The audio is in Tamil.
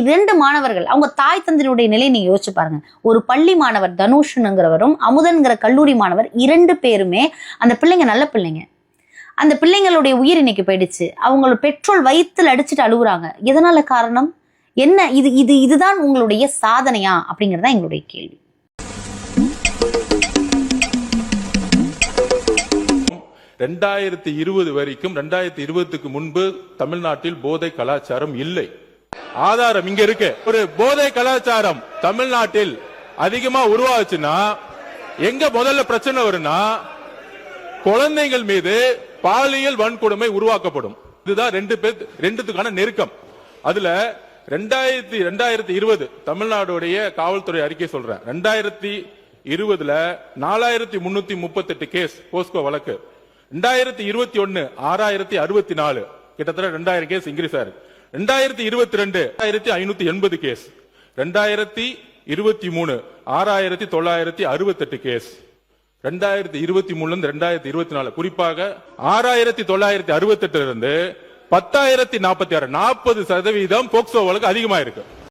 2 மாணவர்கள், அவங்க தாய் தந்தையுடைய நிலை நீங்க யோசிச்சு பாருங்க. ஒரு பள்ளி மாணவர் தனுஷ்ங்கிறவரும் அமுதன்கிற கல்லூரி மாணவர் 2 பேருமே அந்த பிள்ளைங்க நல்ல பிள்ளைங்க. அந்த பிள்ளைங்களுடைய உயிர் இன்னைக்கு போயிடுச்சு. அவங்களோட பெட்ரோல் வயித்துல அடிச்சுட்டு அழுகுறாங்க. எதனால காரணம் என்ன? இதுதான் உங்களுடைய சாதனையா அப்படிங்கறதா எங்களுடைய கேள்வி. வரைக்கும் 2020க்கு முன்பு தமிழ்நாட்டில் போதை கலாச்சாரம் இல்லை. ஆதாரம் இங்க இருக்கு. ஒரு போதை கலாச்சாரம் தமிழ்நாட்டில் அதிகமா உருவாச்சுன்னா எங்க முதல்ல பிரச்சனை வரும்னா குழந்தைகள் மீது பாலியல் வன்கொடுமை உருவாக்கப்படும். இதுதான் ரெண்டுத்துக்கான நெருக்கம். அதுல 2020 தமிழ்நாடுடைய காவல்துறை அறிக்கை சொல்றேன். 2020ல 4338 கேஸ் போஸ்கோ வழக்கு. 2021 6064, கிட்டத்தட்ட 2000 கேஸ் இன்கிரீஸ் ஆயிருக்கு. 2022 1580 கேஸ். 2023 6968 கேஸ். 2023 இருந்து 2024 குறிப்பாக 6968 இருந்து 10,046 40% போக்சோ வழக்கு அதிகமா இருக்கு.